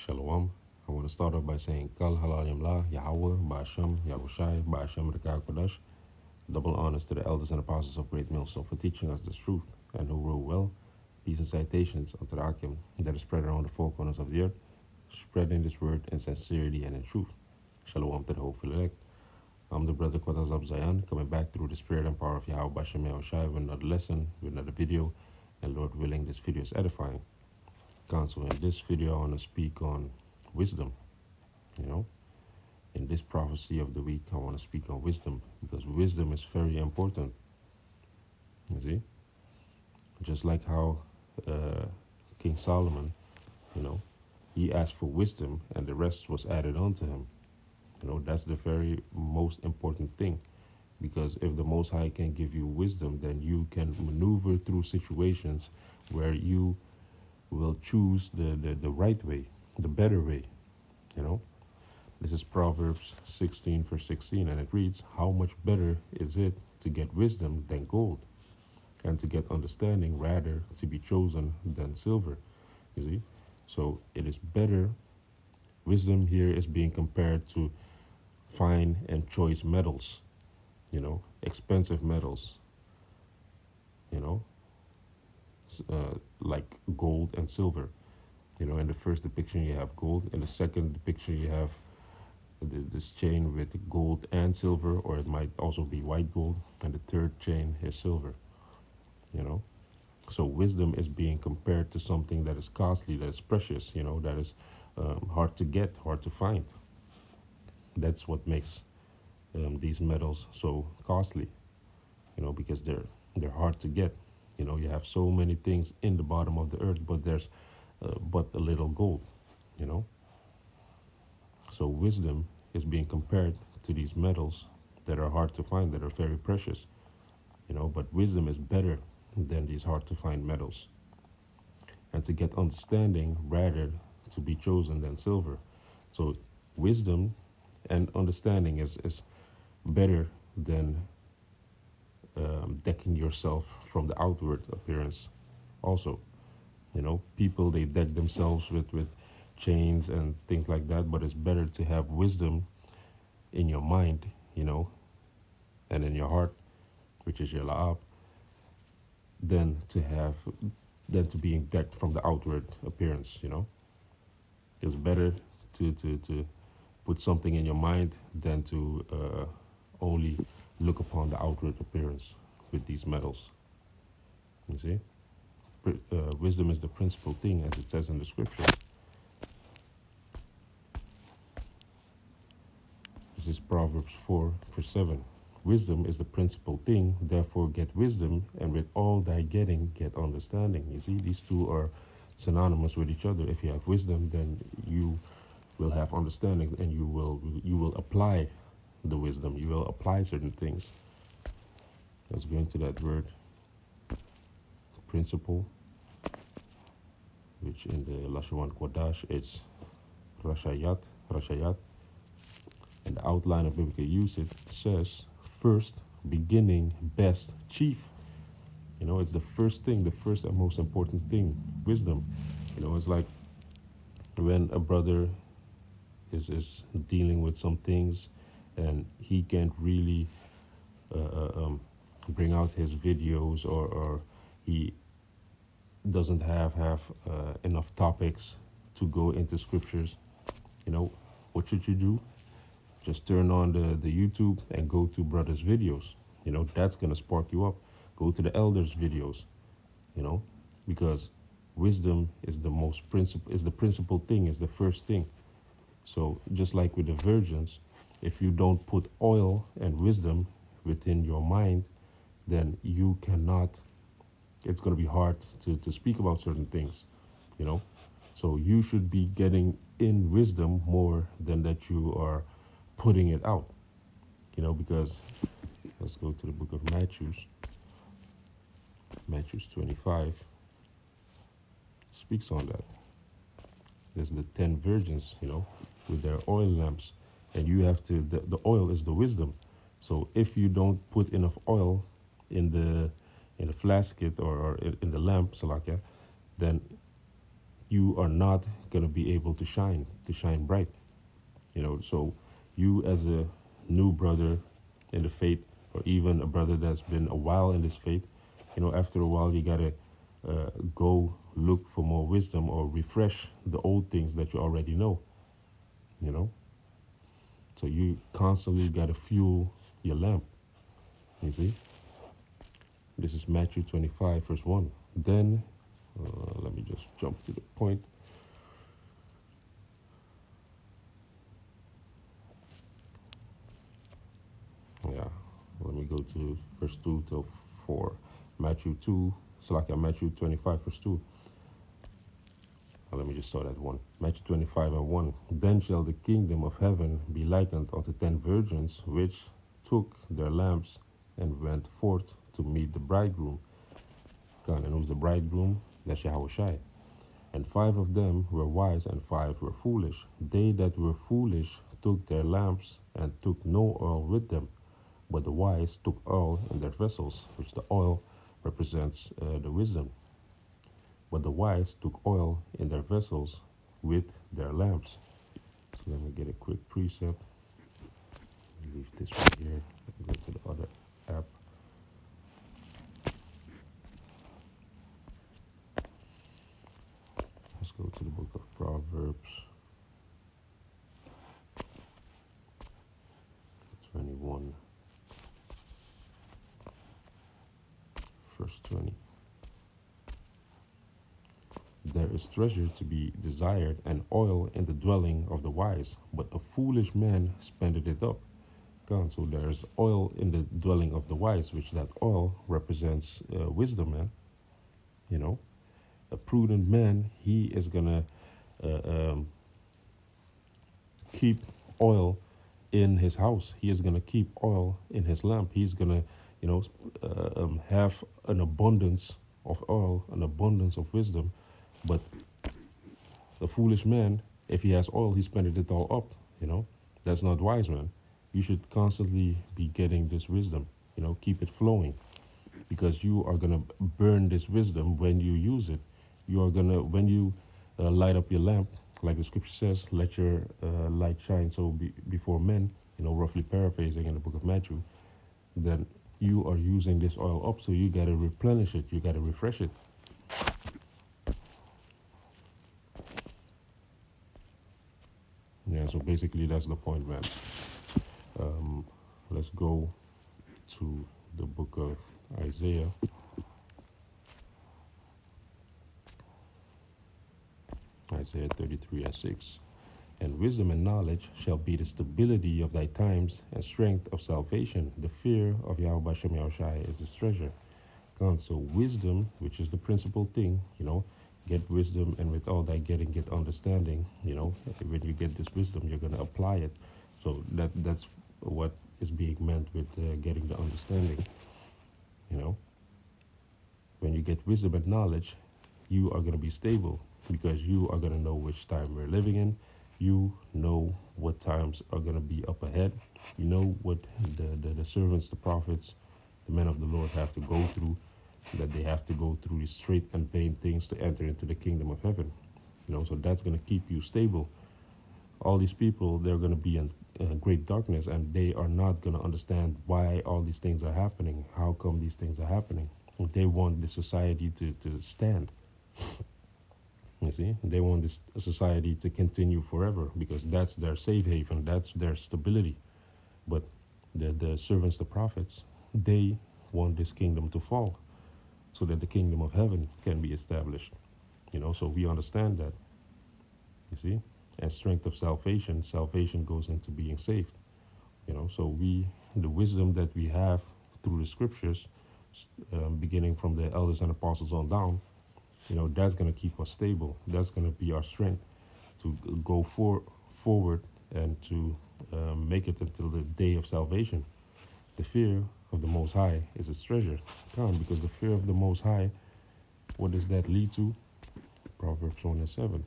Shalom. I want to start off by saying Kal Halal Yamla, Yahweh, Ba'ashem, Yahushai, Ba'ashem Rekah Kodash. Double honors to the elders and apostles of Great Millstone for teaching us this truth and who rule well. Peace and citations unto the Akim that is spread around the four corners of the earth, spreading this word in sincerity and in truth. Shalom to the hopeful elect. I'm the brother Quatazab Zayan, coming back through the spirit and power of Yahweh Ba'ashem Yahushai with another lesson, with another video, and Lord willing, this video is edifying. Counsel, in this video I want to speak on wisdom. In this prophecy of the week I want to speak on wisdom, because wisdom is very important. You see, just like how King Solomon, he asked for wisdom and the rest was added on to him. That's the very most important thing, because if the Most High can give you wisdom, then you can maneuver through situations where you will choose the right way, the better way. This is Proverbs 16 verse 16, and it reads, how much better is it to get wisdom than gold, and to get understanding rather to be chosen than silver. You see, so it is better. Wisdom here is being compared to fine and choice metals, expensive metals, like gold and silver. In the first depiction you have gold. In the second depiction you have this chain with gold and silver, or it might also be white gold. And the third chain is silver. So wisdom is being compared to something that is costly, that is precious, that is hard to get, hard to find. That's what makes these metals so costly, because they're hard to get. You have so many things in the bottom of the earth, but there's but a little gold. So wisdom is being compared to these metals that are hard to find, that are very precious. But wisdom is better than these hard to find metals. And to get understanding rather to be chosen than silver. So wisdom and understanding is better than decking yourself from the outward appearance also. People, they deck themselves with chains and things like that, but it's better to have wisdom in your mind, and in your heart, which is your la'ab, than to being decked from the outward appearance. It's better to put something in your mind than to only look upon the outward appearance with these metals. You see, wisdom is the principal thing, as it says in the scripture. This is Proverbs 4 verse 7. Wisdom is the principal thing, therefore get wisdom, and with all thy getting get understanding. You see, these two are synonymous with each other. If you have wisdom, then you will have understanding, and you will apply the wisdom. You will apply certain things. Let's go into that word principle, which in the Lashawan Kodash it's Rashayat. And the outline of biblical usage says first, beginning, best, chief. It's the first thing, the first and most important thing, wisdom. It's like when a brother is dealing with some things and he can't really bring out his videos, or he doesn't have enough topics to go into scriptures. What should you do? Just turn on the YouTube and go to brothers' videos. That's going to spark you up. Go to the elders' videos, because wisdom is the principal thing, is the first thing. So just like with the virgins, if you don't put oil and wisdom within your mind, then you cannot, it's going to be hard to speak about certain things, So you should be getting in wisdom more than that you are putting it out, because let's go to the book of Matthew 25 speaks on that. There's the 10 virgins, with their oil lamps, and you have to, the oil is the wisdom. So if you don't put enough oil in the flasket or in the lamp, Salakia, then you are not going to be able to shine bright. So you as a new brother in the faith, or even a brother that's been a while in this faith, after a while you got to go look for more wisdom or refresh the old things that you already know, you know. So you constantly got to fuel your lamp, you see. This is Matthew 25, verse 1. Then, let me just jump to the point. Yeah, let me go to verse 2 till 4. Matthew 2, so like Matthew 25, verse 2. Let me just start at 1. Matthew 25 and 1. Then shall the kingdom of heaven be likened unto 10 virgins, which took their lamps and went forth to meet the bridegroom. God, and who's the bridegroom? That's Yahushua. And 5 of them were wise, and 5 were foolish. They that were foolish took their lamps, and took no oil with them. But the wise took oil in their vessels, which the oil represents the wisdom. But the wise took oil in their vessels with their lamps. So let me get a quick precept. Leave this right here. Go to the other app. Let's go to the book of Proverbs 21, verse 20. There is treasure to be desired, and oil in the dwelling of the wise, but a foolish man spendeth it up. So there's oil in the dwelling of the wise, which that oil represents wisdom, man. A prudent man, he is gonna keep oil in his house. He is gonna keep oil in his lamp. He's gonna, have an abundance of oil, an abundance of wisdom. But the foolish man, if he has oil, he spendeth it all up. That's not wise, man. You should constantly be getting this wisdom. Keep it flowing, because you are gonna burn this wisdom when you use it. You are gonna, when you light up your lamp, like the scripture says, let your light shine so before men. Roughly paraphrasing in the book of Matthew. Then you are using this oil up, so you gotta replenish it. You gotta refresh it. Yeah, so basically that's the point, man. Let's go to the book of Isaiah. Isaiah 33 and 6. And wisdom and knowledge shall be the stability of thy times, and strength of salvation. The fear of Yahweh Shem Yahushai is his treasure. So wisdom, which is the principal thing, get wisdom, and with all that getting, get understanding. When you get this wisdom, you're going to apply it. So that's what is being meant with getting the understanding. When you get wisdom and knowledge, you are going to be stable, because you are going to know which time we're living in. You know what times are going to be up ahead. You know what the servants, the prophets, the men of the Lord have to go through, that they have to go through these straight and vain things to enter into the kingdom of heaven. So that's going to keep you stable. All these people, they're going to be in great darkness, and they are not going to understand why all these things are happening. How come these things are happening? They want the society to stand. You see, they want this society to continue forever, because that's their safe haven, that's their stability. But the servants, the prophets, they want this kingdom to fall, so that the kingdom of heaven can be established. So we understand that. You see, and strength of salvation. Salvation goes into being saved. So the wisdom that we have through the scriptures, beginning from the elders and apostles on down, that's going to keep us stable. That's going to be our strength to go forward and to make it until the day of salvation. The fear of the Most High is its treasure. Because the fear of the Most High, what does that lead to? Proverbs 1 and 7.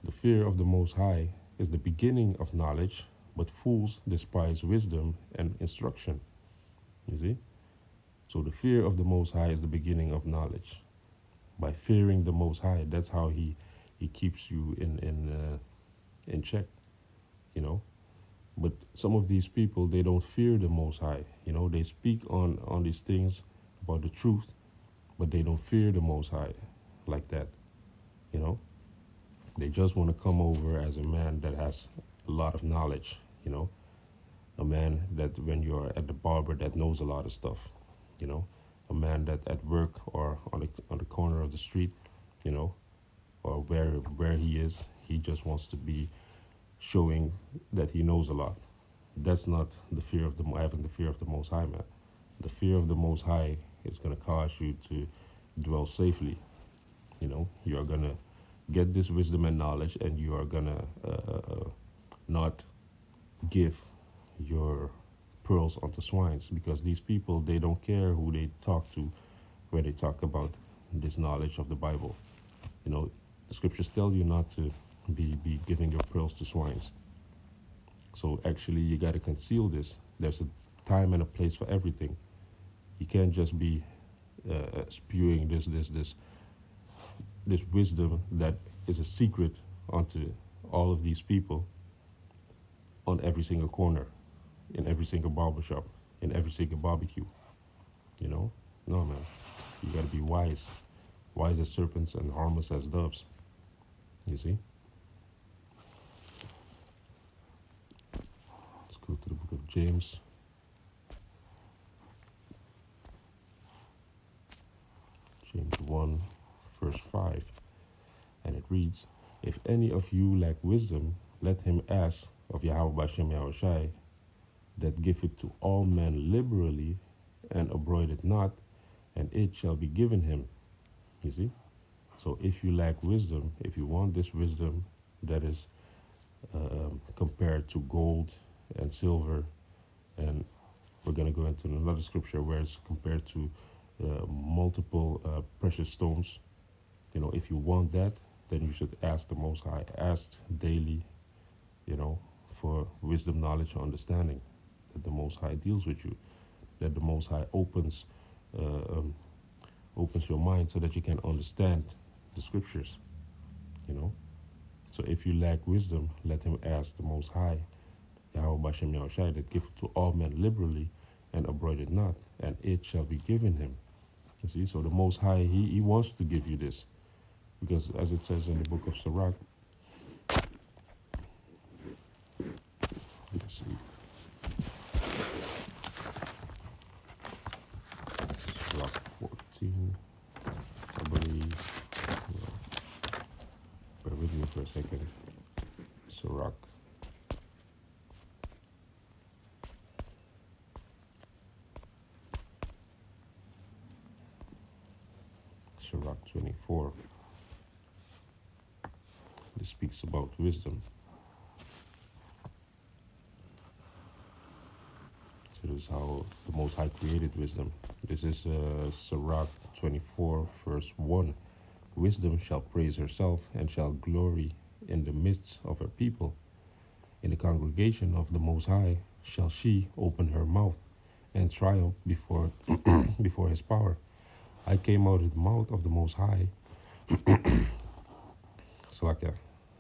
The fear of the Most High is the beginning of knowledge, but fools despise wisdom and instruction. You see? So the fear of the Most High is the beginning of knowledge. by fearing the Most High. That's how he keeps you in check, you know. But some of these people, they don't fear the Most High. You know, they speak on these things about the truth, but they don't fear the Most High like that. You know, they just want to come over as a man that has a lot of knowledge. You know, a man that when you're at the barber that knows a lot of stuff. You know, a man that at work or on the corner of the street, you know, or where he is, he just wants to be showing that he knows a lot. That's not the fear of the having the fear of the Most High, man. The fear of the Most High is going to cause you to dwell safely. You know, you are going to get this wisdom and knowledge, and you are going to not give your pearls unto swines, because these people, they don't care who they talk to when they talk about this knowledge of the Bible. You know, the scriptures tell you not to be giving your pearls to swines. So actually, you got to conceal this. There's a time and a place for everything. You can't just be spewing this wisdom that is a secret onto all of these people on every single corner, in every single barbershop, in every single barbecue. You know? No, man. You got to be wise. Wise as serpents and harmless as doves. You see? Let's go to the book of James. James 1, verse 5. And it reads, If any of you lack wisdom, let him ask of Yahweh Bashem Yahushai, that giveth to all men liberally, and upbraideth not, and it shall be given him. You see? So if you lack wisdom, if you want this wisdom that is compared to gold and silver, and we're going to go into another scripture where it's compared to multiple precious stones. You know, if you want that, then you should ask the Most High. Ask daily, you know, for wisdom, knowledge, and understanding. That the Most High deals with you. That the Most High opens your mind so that you can understand the scriptures. You know. So if you lack wisdom, let him ask the Most High, Yahweh Bashem Yahushai, that giveth to all men liberally, and upbraideth not, and it shall be given him. You see, so the Most High, he wants to give you this. Because as it says in the book of Sirach, let's see, Sirach 14, I believe. Bear with me for a second. Sirach. Sirach 24. This speaks about wisdom. So this is how the Most High created wisdom. This is Sirach 24, verse 1. Wisdom shall praise herself, and shall glory in the midst of her people. In the congregation of the Most High shall she open her mouth, and triumph before before his power. I came out of the mouth of the Most High.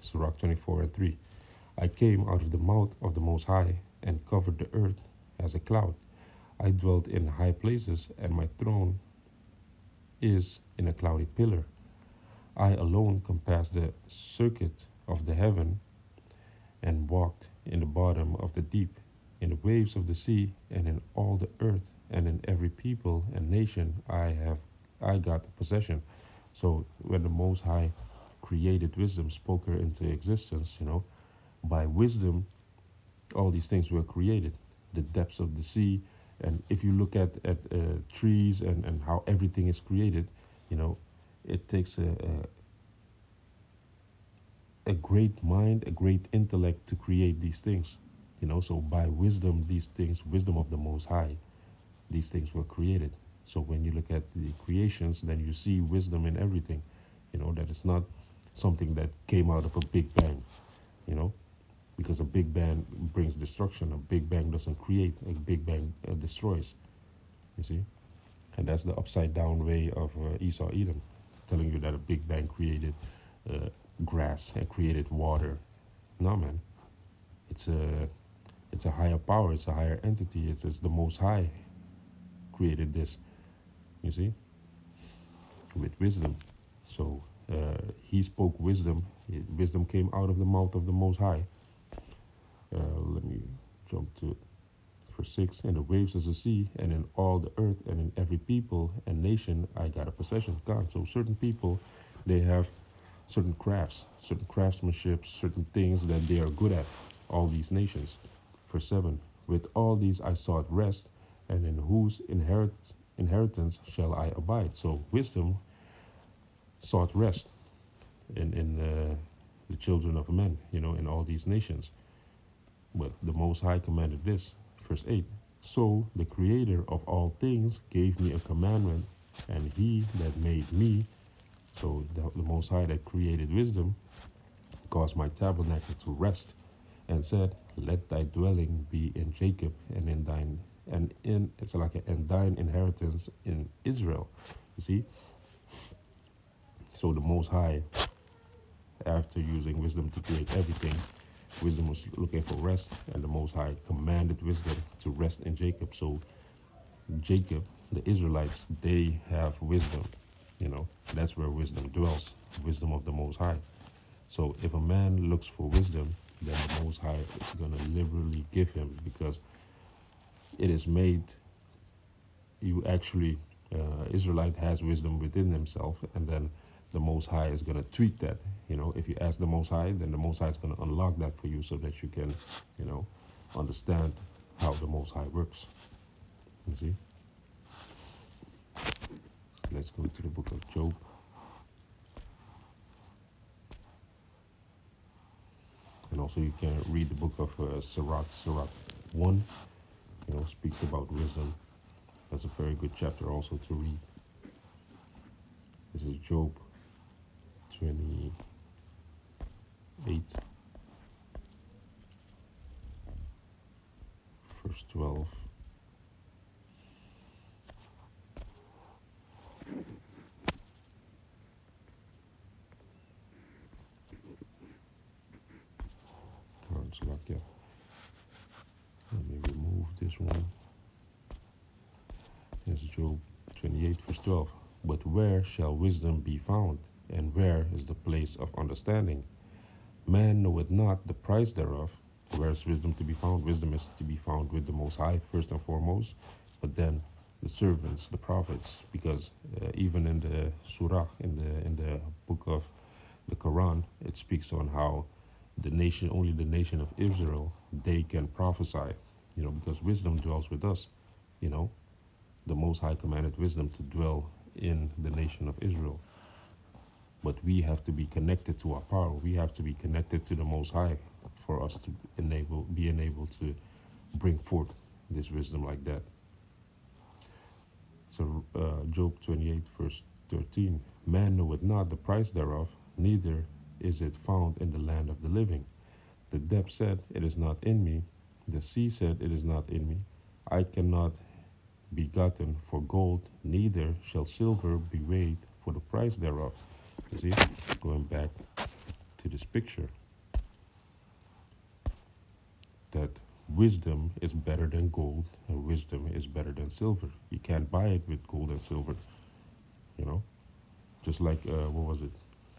Sirach 24 and 3. I came out of the mouth of the Most High, and covered the earth as a cloud. I dwelt in high places, and my throne is in a cloudy pillar. I alone compassed the circuit of the heaven, and walked in the bottom of the deep, in the waves of the sea, and in all the earth, and in every people and nation I got possession. So when the Most High created wisdom, spoke her into existence, you know, by wisdom, all these things were created. The depths of the sea, and if you look at trees and how everything is created, you know, it takes a great mind, a great intellect to create these things, you know. So by wisdom, these things, wisdom of the Most High, these things were created. So when you look at the creations, then you see wisdom in everything, you know, that it's not something that came out of a big bang, you know, because a big bang brings destruction. A big bang doesn't create, a big bang destroys, you see. And that's the upside down way of Esau Edom. telling you that a Big Bang created grass and created water. No, man. It's a higher power. It's a higher entity. It's the Most High created this. You see, with wisdom. So he spoke wisdom. Wisdom came out of the mouth of the Most High. Let me jump to verse 6. In the waves of the sea, and in all the earth, and in every people and nation, I got a possession of God. So certain people, they have certain crafts, certain craftsmanship, certain things that they are good at, all these nations. Verse 7. With all these I sought rest, and in whose inheritance shall I abide? So wisdom sought rest in the children of men, in all these nations. But the Most High commanded this, verse 8. So the Creator of all things gave me a commandment, and he that made me, so the Most High that created wisdom, caused my tabernacle to rest, and said, let thy dwelling be in Jacob, and in thine inheritance in Israel. You see? So the Most High, after using wisdom to create everything, wisdom was looking for rest, and the Most High commanded wisdom to rest in Jacob. So Jacob, the Israelites, they have wisdom. That's where wisdom dwells, wisdom of the Most High. So if a man looks for wisdom, then the Most High is going to liberally give him, because it is made, Israelite has wisdom within himself, and then the Most High is going to tweak that. If you ask the Most High, then the Most High is going to unlock that for you so that you can, understand how the Most High works. You see? Let's go to the book of Job. And also you can read the book of Sirach 1, speaks about wisdom. That's a very good chapter also to read. This is Job 28, verse 12. Let me remove this one. It's Job 28, verse 12. But where shall wisdom be found? And where is the place of understanding? Man knoweth not the price thereof. Where is wisdom to be found? Wisdom is to be found with the Most High, first and foremost. But then the servants, the prophets, because even in the Surah, in the book of the Quran, it speaks on how only the nation of Israel, they can prophesy, because wisdom dwells with us. The Most High commanded wisdom to dwell in the nation of Israel. But we have to be connected to our power. We have to be connected to the Most High for us to be enabled to bring forth this wisdom like that. So Job 28, verse 13. Man knoweth not the price thereof, neither is it found in the land of the living. The depth said, it is not in me. The sea said, it is not in me. I cannot be gotten for gold, neither shall silver be weighed for the price thereof. You see, going back to this picture, that wisdom is better than gold, and wisdom is better than silver. You can't buy it with gold and silver, Just like, what was it?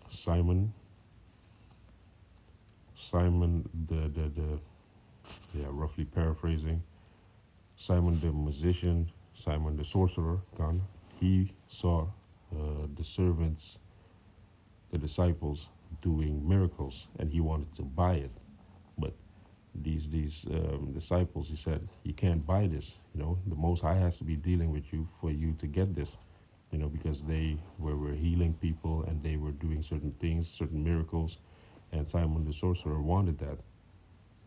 Simon, roughly paraphrasing, Simon the magician, Simon the sorcerer, he saw the servants, the disciples, doing miracles, and he wanted to buy it. But these disciples, he said, you can't buy this. The Most High has to be dealing with you for you to get this. Because they were healing people, and they were doing certain things, certain miracles, and Simon the sorcerer wanted that.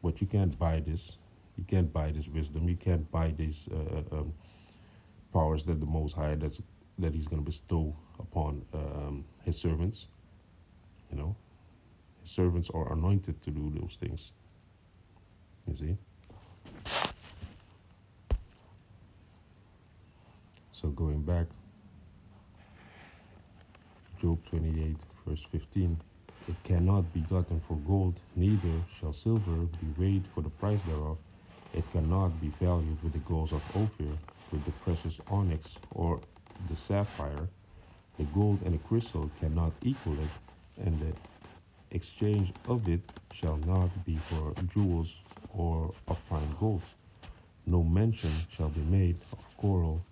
But you can't buy this. You can't buy this wisdom. You can't buy these powers that the Most High that He's going to bestow upon His servants. His servants are anointed to do those things. You see. So going back, Job 28, verse 15. It cannot be gotten for gold, neither shall silver be weighed for the price thereof. It cannot be valued with the gold of Ophir, with the precious onyx or the sapphire. The gold and the crystal cannot equal it, and the exchange of it shall not be for jewels or of fine gold. No mention shall be made of coral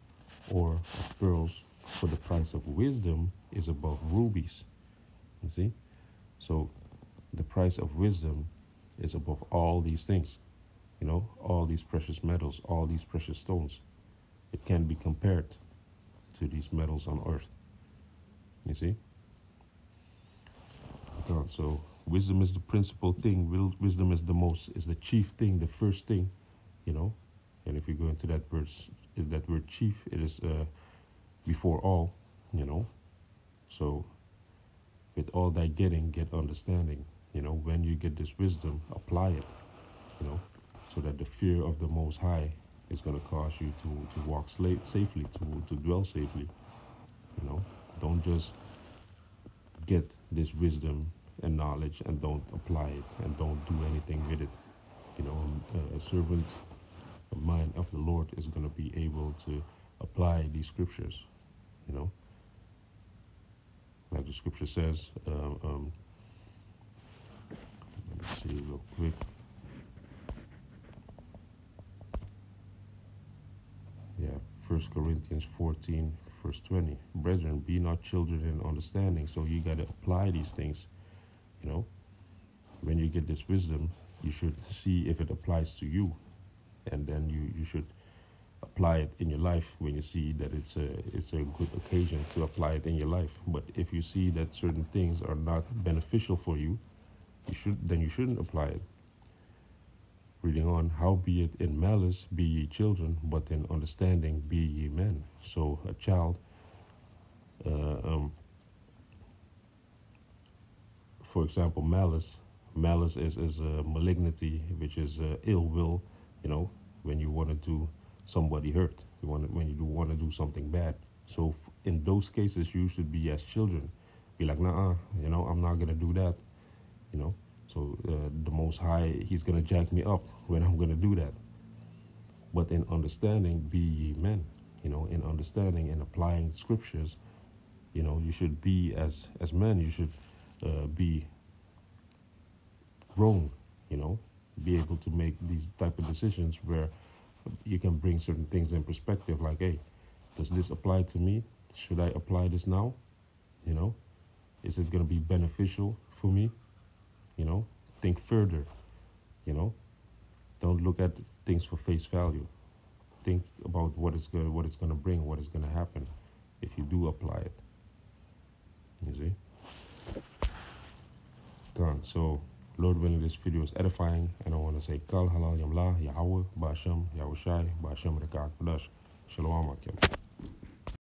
or of pearls, for the price of wisdom is above rubies. You see? So the price of wisdom is above all these things, all these precious metals, all these precious stones. It can be compared to these metals on earth. You see? God, so wisdom is the principal thing. Wisdom is the chief thing, the first thing, And if you go into that word chief, it is before all, So with all thy getting, get understanding. When you get this wisdom, apply it, so that the fear of the Most High is going to cause you to walk safely, to dwell safely. Don't just get this wisdom and knowledge and don't apply it and don't do anything with it. A servant of mine of the Lord is going to be able to apply these scriptures, like the scripture says. Let's see real quick. Yeah, 1 Corinthians 14, verse 20. Brethren, be not children in understanding. So you got to apply these things, When you get this wisdom, you should see if it applies to you. And then you should apply it in your life when you see that it's a good occasion to apply it in your life. But if you see that certain things are not beneficial for you, you shouldn't apply it. Reading on, howbeit in malice be ye children, but in understanding be ye men. So a child, for example, malice is a malignity, which is ill will, when you want to do somebody hurt, when you want to do something bad. So in those cases, you should be as children, be like, nah, I'm not gonna do that, So the Most High, He's gonna jack me up when I'm gonna do that. But in understanding, be ye men. In understanding and applying scriptures, you should be as men. You should be grown. Be able to make these type of decisions where you can bring certain things in perspective. Like, hey, does this apply to me? Should I apply this now? Is it gonna be beneficial for me? Think further, Don't look at things for face value. Think about what it's gonna bring, what is gonna happen if you do apply it. You see? Done. So, Lord willing, this video is edifying, and I want to say Kal Halal Yamla, Yahweh, Ba'ashem, Yahushai, Ba'ashem Rekak Padash. Shalom Akim.